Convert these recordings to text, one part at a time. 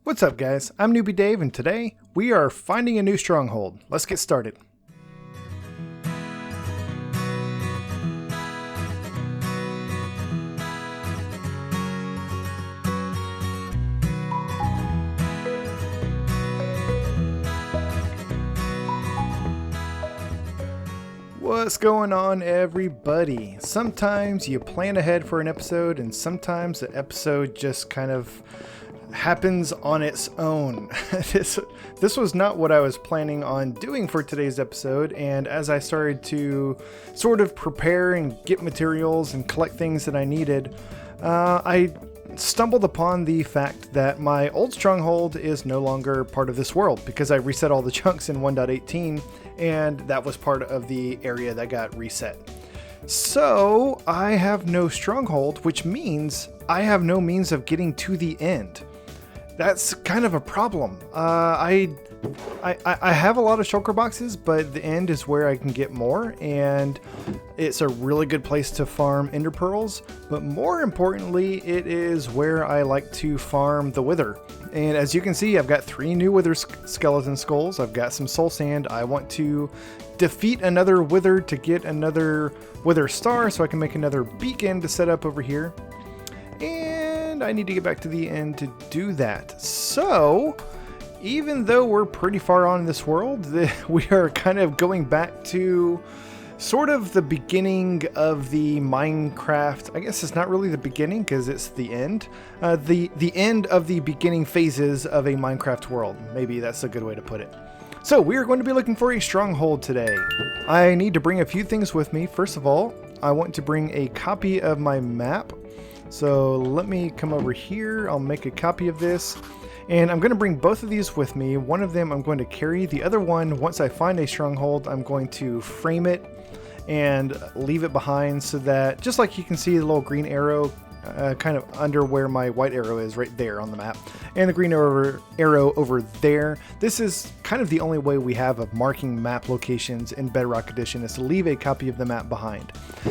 What's up, guys? I'm Newbie Dave, and today we are finding a new stronghold. Let's get started. What's going on, everybody? Sometimes you plan ahead for an episode, and sometimes the episode just kind of happens on its own. This was not what I was planning on doing for today's episode, and as I started to sort of prepare and get materials and collect things that I needed, I stumbled upon the fact that my old stronghold is no longer part of this world because I reset all the chunks in 1.18, and that was part of the area that got reset. So I have no stronghold, which means I have no means of getting to the end. That's kind of a problem. I have a lot of shulker boxes, but the end is where I can get more, and it's a really good place to farm ender pearls. But more importantly, it is where I like to farm the wither. And as you can see, I've got 3 new wither skeleton skulls. I've got some soul sand. I want to defeat another wither to get another wither star so I can make another beacon to set up over here. And I need to get back to the end to do that. So even though we're pretty far on in this world, we are kind of going back to sort of the beginning of the Minecraft. I guess it's not really the beginning because it's the end. The end of the beginning phases of a Minecraft world. Maybe that's a good way to put it. So we are going to be looking for a stronghold today. I need to bring a few things with me. First of all, I want to bring a copy of my map. So let me come over here. I'll make a copy of this. And I'm going to bring both of these with me. One of them I'm going to carry. The other one, once I find a stronghold, I'm going to frame it and leave it behind so that, just like you can see the little green arrow kind of under where my white arrow is right there on the map, and the green arrow over there. This is kind of the only way we have of marking map locations in Bedrock Edition, is to leave a copy of the map behind.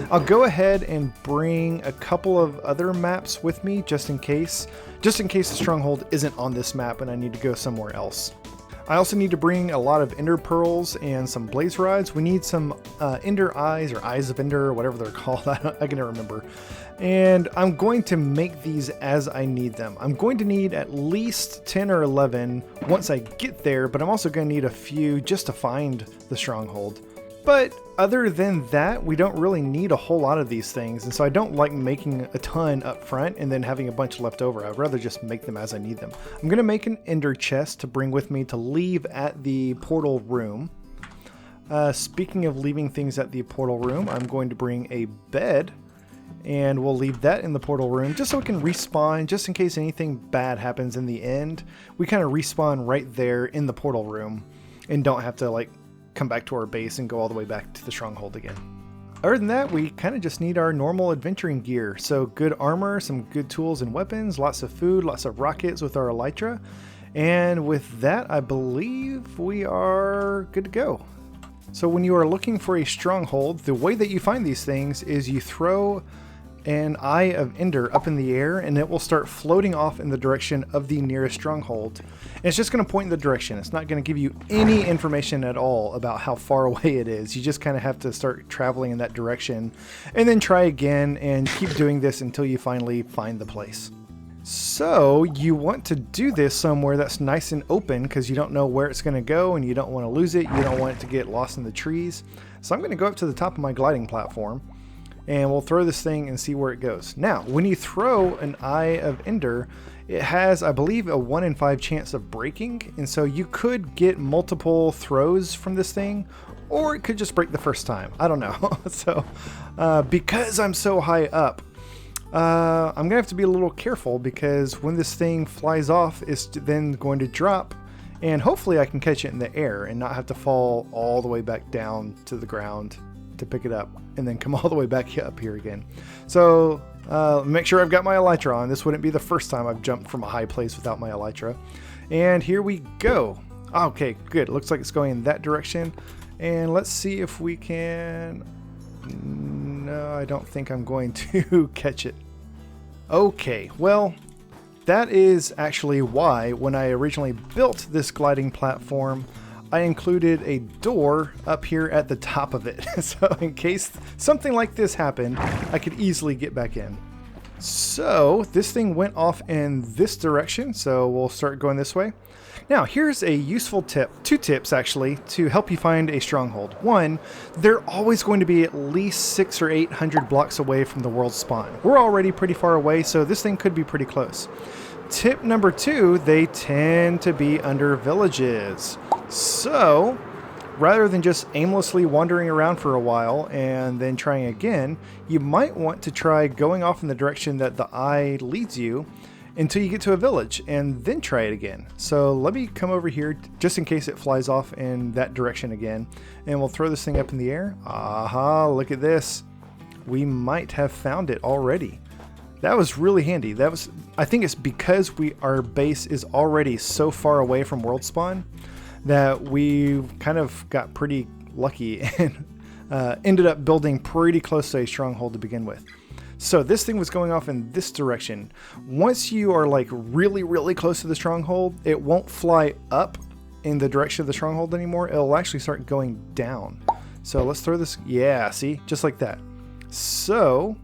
I'll go ahead and bring a couple of other maps with me just in case the stronghold isn't on this map and I need to go somewhere else. I also need to bring a lot of ender pearls and some blaze rods. We need some ender eyes, or eyes of ender, or whatever they're called. I can never remember. And I'm going to make these as I need them. I'm going to need at least 10 or 11 once I get there, but I'm also going to need a few just to find the stronghold. But other than that, we don't really need a whole lot of these things, and so I don't like making a ton up front and then having a bunch left over. I'd rather just make them as I need them. I'm going to make an ender chest to bring with me to leave at the portal room. Speaking of leaving things at the portal room, I'm going to bring a bed, and we'll leave that in the portal room just so we can respawn, just in case anything bad happens in the end. We kind of respawn right there in the portal room and don't have to come back to our base and go all the way back to the stronghold again. Other than that, we kind of just need our normal adventuring gear. So good armor, some good tools and weapons, lots of food, lots of rockets with our elytra. And with that, I believe we are good to go. So when you are looking for a stronghold, the way that you find these things is you throw an eye of ender up in the air, and it will start floating off in the direction of the nearest stronghold. And it's just going to point in the direction. It's not going to give you any information at all about how far away it is. You just kind of have to start traveling in that direction and then try again and keep doing this until you finally find the place. So you want to do this somewhere that's nice and open because you don't know where it's going to go and you don't want to lose it. You don't want it to get lost in the trees. So I'm going to go up to the top of my gliding platform, and we'll throw this thing and see where it goes. Now, when you throw an eye of ender, it has, I believe, a 1 in 5 chance of breaking. And so you could get multiple throws from this thing, or it could just break the first time. I don't know. So because I'm so high up, I'm going to have to be a little careful, because when this thing flies off, it's then going to drop, and hopefully I can catch it in the air and not have to fall all the way back down to the ground to pick it up and then come all the way back up here again. So make sure I've got my elytra on. This wouldn't be the first time I've jumped from a high place without my elytra. And here we go. Okay, good. Looks like it's going in that direction. And let's see if we can... No, I don't think I'm going to catch it. Okay, well, that is actually why when I originally built this gliding platform, I included a door up here at the top of it. So in case something like this happened, I could easily get back in. So this thing went off in this direction, so we'll start going this way. Now here's a useful tip, 2 tips actually, to help you find a stronghold. 1, they're always going to be at least 600 or 800 blocks away from the world spawn. We're already pretty far away, so this thing could be pretty close. Tip number 2, they tend to be under villages. So rather than just aimlessly wandering around for a while and then trying again, you might want to try going off in the direction that the eye leads you until you get to a village and then try it again. So let me come over here just in case it flies off in that direction again, and we'll throw this thing up in the air. Aha, look at this. We might have found it already. That was really handy. I think it's because our base is already so far away from world spawn that we kind of got pretty lucky and ended up building pretty close to a stronghold to begin with. So this thing was going off in this direction. Once you are like really, really close to the stronghold, it won't fly up in the direction of the stronghold anymore. It'll actually start going down. So let's throw this. Yeah, see, just like that. So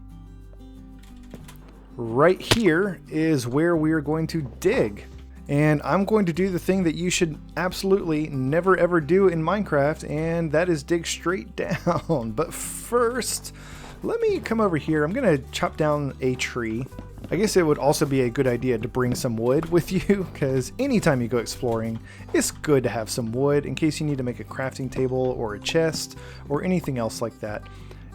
right here is where we are going to dig. And I'm going to do the thing that you should absolutely never ever do in Minecraft, and that is dig straight down. But first, let me come over here. I'm going to chop down a tree. I guess it would also be a good idea to bring some wood with you, because anytime you go exploring, it's good to have some wood in case you need to make a crafting table or a chest or anything else like that.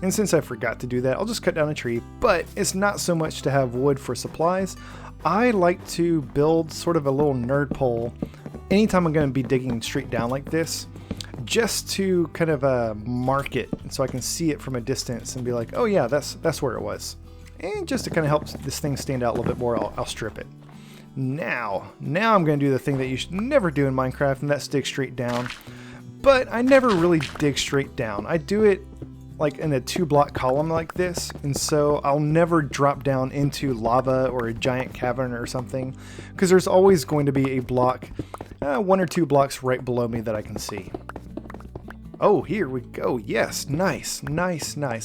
And since I forgot to do that, I'll just cut down a tree, but it's not so much to have wood for supplies. I like to build sort of a little nerd pole anytime I'm going to be digging straight down like this, just to kind of mark it so I can see it from a distance and be like, oh yeah, that's where it was. And just to kind of help this thing stand out a little bit more, I'll strip it. Now I'm going to do the thing that you should never do in Minecraft, and that's dig straight down. But I never really dig straight down. I do it like in a 2-block column like this, and so I'll never drop down into lava or a giant cavern or something, because there's always going to be a block 1 or 2 blocks right below me that I can see. Oh, here we go. Yes, nice.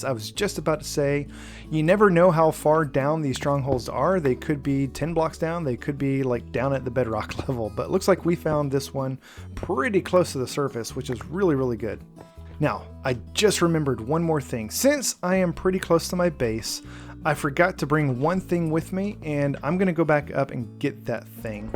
I was just about to say, you never know how far down these strongholds are. They could be 10 blocks down, they could be like down at the bedrock level, but it looks like we found this one pretty close to the surface, which is really, really good. Now, I just remembered one more thing. Since I am pretty close to my base, I forgot to bring one thing with me, and I'm going to go back up and get that thing.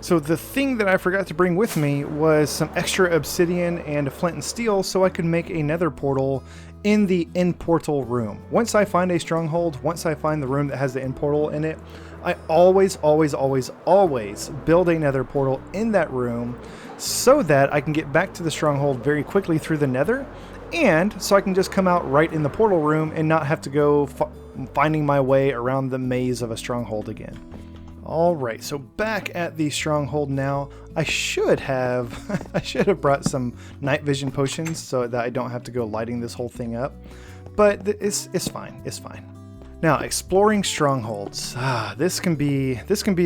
So the thing that I forgot to bring with me was some extra obsidian and a flint and steel so I could make a nether portal in the end portal room. Once I find a stronghold, once I find the room that has the end portal in it, I always build a nether portal in that room so that I can get back to the stronghold very quickly through the nether, and so I can just come out right in the portal room and not have to go finding my way around the maze of a stronghold again. Alright, so back at the stronghold now. I should have brought some night vision potions so that I don't have to go lighting this whole thing up, but it's fine. Now, exploring strongholds. This can be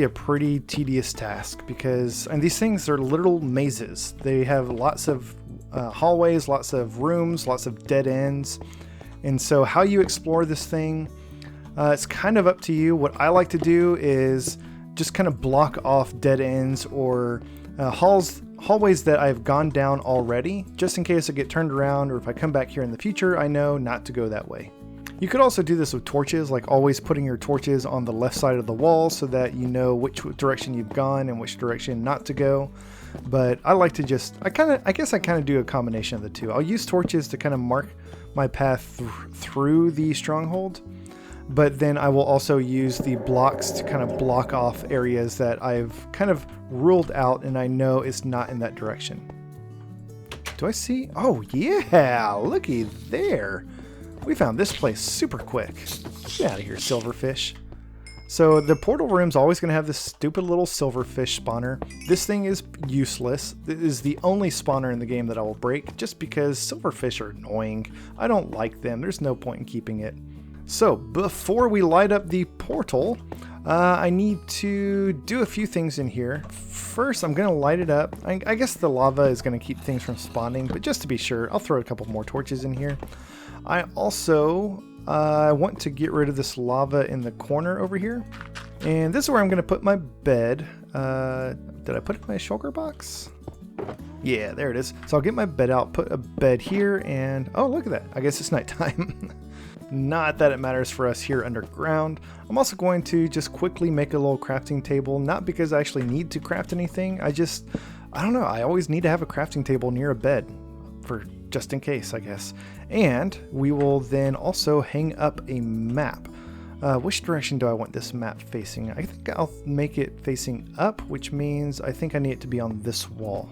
a pretty tedious task because these things are literal mazes. They have lots of hallways, lots of rooms, lots of dead ends. And so how you explore this thing, it's kind of up to you. What I like to do is just kind of block off dead ends or hallways that I've gone down already, just in case I get turned around, or if I come back here in the future, I know not to go that way. You could also do this with torches, like always putting your torches on the left side of the wall so that you know which direction you've gone and which direction not to go. But I like to I guess I kind of do a combination of the two. I'll use torches to kind of mark my path through the stronghold, but then I will also use the blocks to kind of block off areas that I've kind of ruled out and I know it's not in that direction. Do I see? Oh yeah, looky there. We found this place super quick. Get out of here, silverfish. So the portal room's always going to have this stupid little silverfish spawner. This thing is useless. It is the only spawner in the game that I will break just because silverfish are annoying. I don't like them. There's no point in keeping it. So before we light up the portal, I need to do a few things in here. First, I'm going to light it up. I guess the lava is going to keep things from spawning, but just to be sure, I'll throw a couple more torches in here. I also want to get rid of this lava in the corner over here. And this is where I'm going to put my bed. Did I put it in my shulker box? Yeah, there it is. So I'll get my bed out, put a bed here, and oh, look at that. I guess it's nighttime. Not that it matters for us here underground. I'm also going to just quickly make a little crafting table, not because I actually need to craft anything. I don't know, I always need to have a crafting table near a bed for just in case, I guess. And we will then also hang up a map. Which direction do I want this map facing? I think I'll make it facing up, which means I think I need it to be on this wall.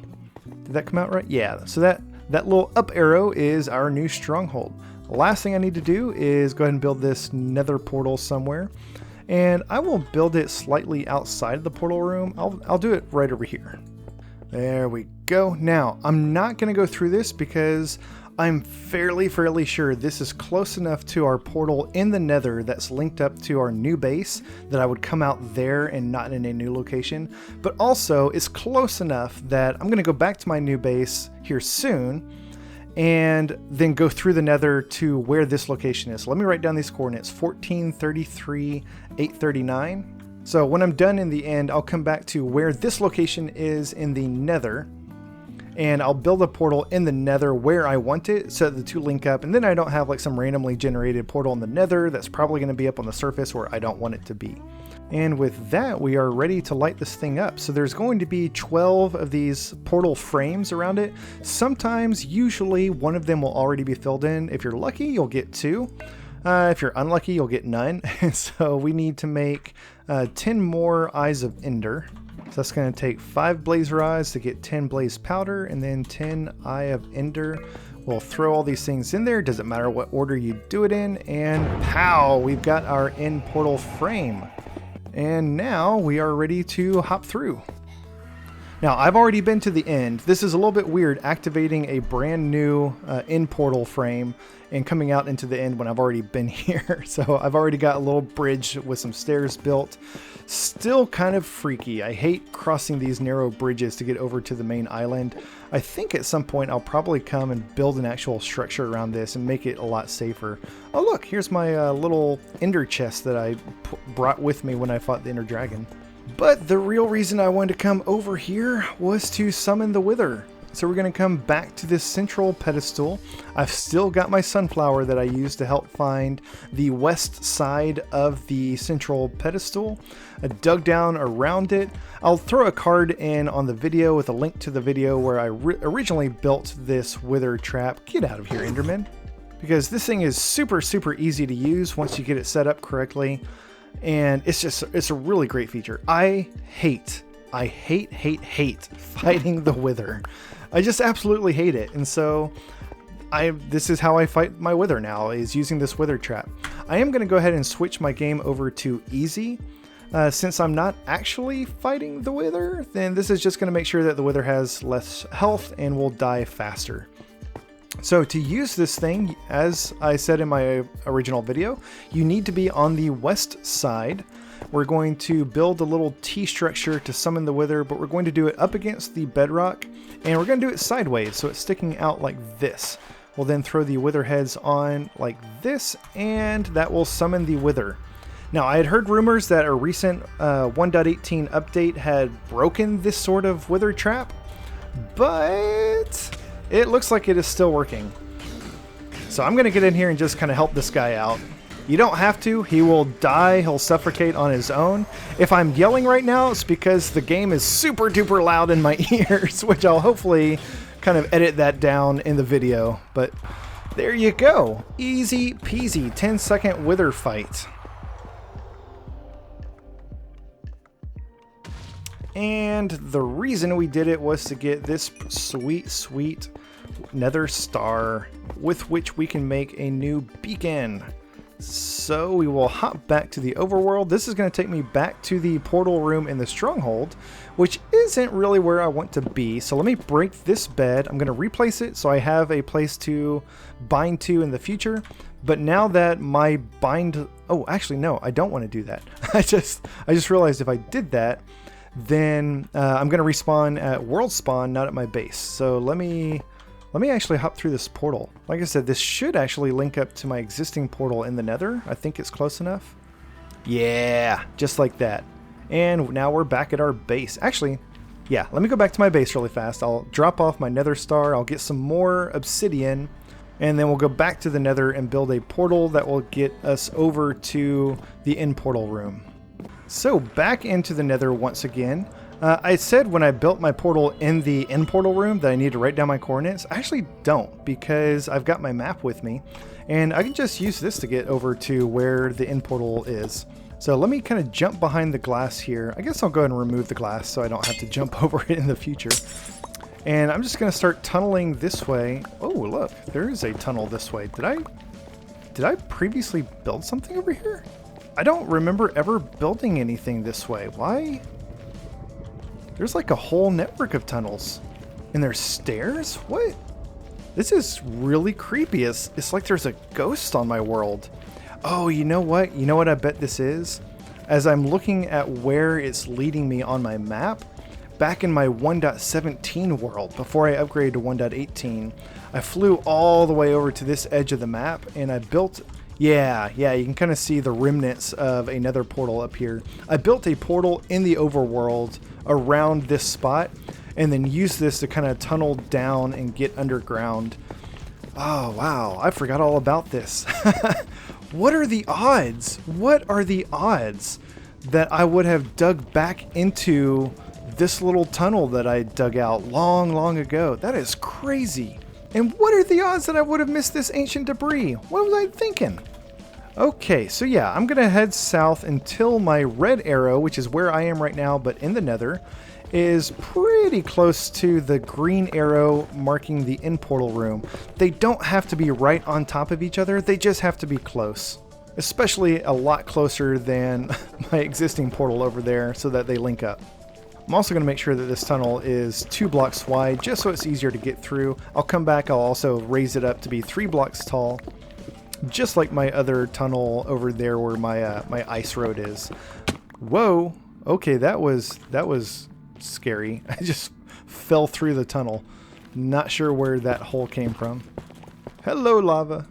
Did that come out right? Yeah, so that little up arrow is our new stronghold. The last thing I need to do is go ahead and build this nether portal somewhere. And I will build it slightly outside of the portal room. I'll do it right over here. There we go. Now, I'm not going to go through this because I'm fairly sure this is close enough to our portal in the nether that's linked up to our new base that I would come out there and not in a new location. But also, it's close enough that I'm going to go back to my new base here soon and then go through the nether to where this location is. So let me write down these coordinates, 1433, 839. So when I'm done in the end, I'll come back to where this location is in the nether, and I'll build a portal in the nether where I want it so that the two link up, and then I don't have like some randomly generated portal in the nether that's probably going to be up on the surface where I don't want it to be. And with that, we are ready to light this thing up. So there's going to be 12 of these portal frames around it. Sometimes, usually, one of them will already be filled in. If you're lucky, you'll get 2. If you're unlucky, you'll get none. So we need to make 10 more Eyes of Ender. So that's going to take 5 Blazer Eyes to get 10 Blaze Powder, and then 10 Eye of Ender. We'll throw all these things in there. Doesn't matter what order you do it in. And pow! We've got our end portal frame. And now we are ready to hop through. Now, I've already been to the end. This is a little bit weird, activating a brand new end portal frame and coming out into the end when I've already been here. So I've already got a little bridge with some stairs built. Still kind of freaky. I hate crossing these narrow bridges to get over to the main island. I think at some point I'll probably come and build an actual structure around this and make it a lot safer. Oh look, here's my little ender chest that I brought with me when I fought the ender dragon. But the real reason I wanted to come over here was to summon the Wither. So we're going to come back to this central pedestal. I've still got my sunflower that I used to help find the west side of the central pedestal. I dug down around it. I'll throw a card in on the video with a link to the video where I originally built this Wither trap. Get out of here, Enderman. Because this thing is super easy to use once you get it set up correctly. And it's a really great feature. I hate fighting the Wither. I just absolutely hate it. And so this is how I fight my Wither now, is using this Wither trap. I am going to go ahead and switch my game over to easy. Since I'm not actually fighting the Wither, then this is just going to make sure that the Wither has less health and will die faster. So to use this thing, as I said in my original video, you need to be on the west side. We're going to build a little T structure to summon the Wither, but we're going to do it up against the bedrock, and we're going to do it sideways, so it's sticking out like this. We'll then throw the Wither heads on like this, and that will summon the Wither. Now, I had heard rumors that a recent 1.18 update had broken this sort of Wither trap, but it looks like it is still working. So I'm going to get in here and just kind of help this guy out. You don't have to. He will die. He'll suffocate on his own. If I'm yelling right now, it's because the game is super duper loud in my ears, which I'll hopefully kind of edit that down in the video. But there you go. Easy peasy 10-second Wither fight. And the reason we did it was to get this sweet nether star with which we can make a new beacon. So we will hop back to the overworld. This is going to take me back to the portal room in the Stronghold, which isn't really where I want to be. So let me break this bed. I'm going to replace it so I have a place to bind to in the future. But now that my bind... Oh, actually, no, I don't want to do that. I just realized if I did that, then I'm going to respawn at world spawn, not at my base. So let me actually hop through this portal. Like I said, this should actually link up to my existing portal in the Nether. I think it's close enough. Yeah, just like that. And now we're back at our base. Actually, yeah, let me go back to my base really fast. I'll drop off my Nether star. I'll get some more obsidian. And then we'll go back to the Nether and build a portal that will get us over to the end portal room. So back into the Nether once again. I said when I built my portal in the end portal room that I need to write down my coordinates. I actually don't, because I've got my map with me and I can just use this to get over to where the end portal is. So let me kind of jump behind the glass here. I guess I'll go ahead and remove the glass so I don't have to jump over it in the future. And I'm just going to start tunneling this way. Oh, look, there is a tunnel this way. Did I previously build something over here? I don't remember ever building anything this way. Why? There's like a whole network of tunnels. And there's stairs? What? This is really creepy. It's like there's a ghost on my world. Oh, you know what? You know what I bet this is? As I'm looking at where it's leading me on my map, back in my 1.17 world, before I upgraded to 1.18, I flew all the way over to this edge of the map and I built... Yeah, you can kind of see the remnants of another portal up here. I built a portal in the overworld around this spot and then used this to kind of tunnel down and get underground. Oh, wow. I forgot all about this. What are the odds? What are the odds that I would have dug back into this little tunnel that I dug out long ago? That is crazy. And what are the odds that I would have missed this ancient debris? What was I thinking? Okay, so yeah, I'm going to head south until my red arrow, which is where I am right now, but in the Nether, is pretty close to the green arrow marking the end portal room. They don't have to be right on top of each other, they just have to be close. Especially a lot closer than my existing portal over there so that they link up. I'm also going to make sure that this tunnel is 2 blocks wide, just so it's easier to get through. I'll come back, I'll also raise it up to be 3 blocks tall, just like my other tunnel over there where my my ice road is. Whoa, okay, that was scary. I just fell through the tunnel. Not sure where that hole came from. Hello, lava.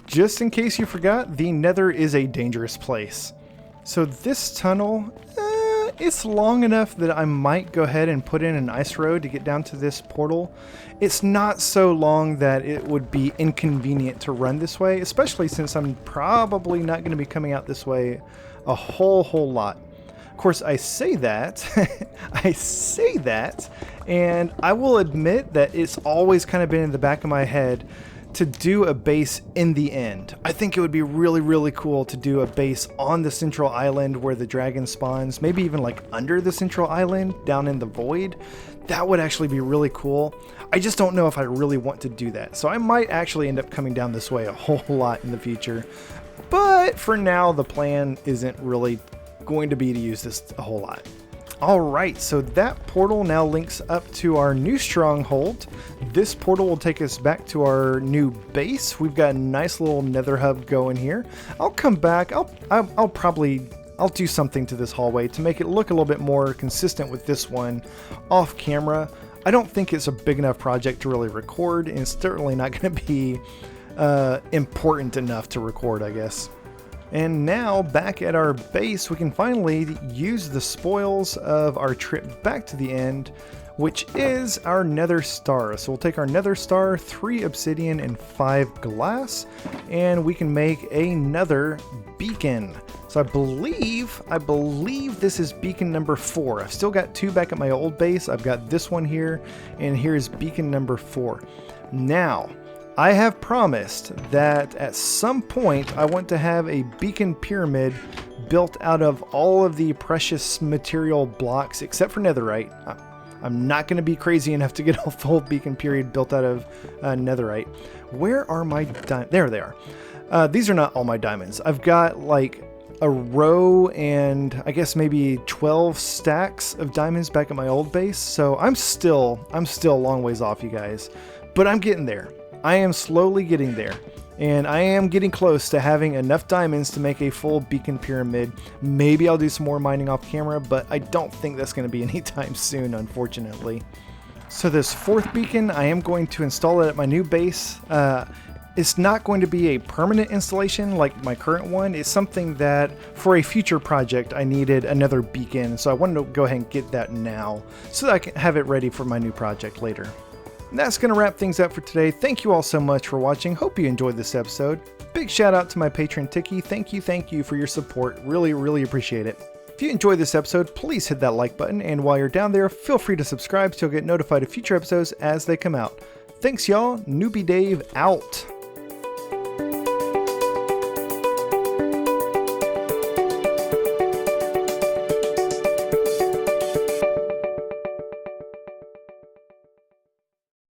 Just in case you forgot, the Nether is a dangerous place. So this tunnel... it's long enough that I might go ahead and put in an ice road to get down to this portal. It's not so long that it would be inconvenient to run this way, especially since I'm probably not going to be coming out this way a whole lot. Of course, I say that, and I will admit that it's always kind of been in the back of my head to do a base in the end. I think it would be really cool to do a base on the central island where the dragon spawns, maybe even like under the central island down in the void. That would actually be really cool. I just don't know if I really want to do that. So I might actually end up coming down this way a whole lot in the future. But for now, the plan isn't really going to be to use this a whole lot. Alright, so that portal now links up to our new stronghold. This portal will take us back to our new base. We've got a nice little nether hub going here. I'll come back. I'll do something to this hallway to make it look a little bit more consistent with this one off camera. I don't think it's a big enough project to really record, and it's certainly not going to be important enough to record, I guess. And now, back at our base, we can finally use the spoils of our trip back to the end, which is our nether star. So we'll take our nether star, 3 obsidian and 5 glass, and we can make another beacon. So I believe this is beacon number 4. I've still got 2 back at my old base. I've got this one here, and here's beacon number 4. Now, I have promised that at some point I want to have a beacon pyramid built out of all of the precious material blocks except for netherite. I'm not going to be crazy enough to get a full beacon period built out of netherite. Where are my diamonds? There they are. These are not all my diamonds. I've got like a row and I guess maybe 12 stacks of diamonds back at my old base. So I'm still a long ways off, you guys, but I'm getting there. I am slowly getting there, and I am getting close to having enough diamonds to make a full beacon pyramid. Maybe I'll do some more mining off camera, but I don't think that's going to be anytime soon, unfortunately. So this fourth beacon, I am going to install it at my new base. It's not going to be a permanent installation like my current one. It's something that for a future project I needed another beacon, so I wanted to go ahead and get that now so that I can have it ready for my new project later. And that's going to wrap things up for today. Thank you all so much for watching. Hope you enjoyed this episode. Big shout out to my patron Tiki. Thank you for your support. Really appreciate it. If you enjoyed this episode, please hit that like button, and while you're down there, feel free to subscribe so you'll get notified of future episodes as they come out. Thanks y'all. Newbie Dave out.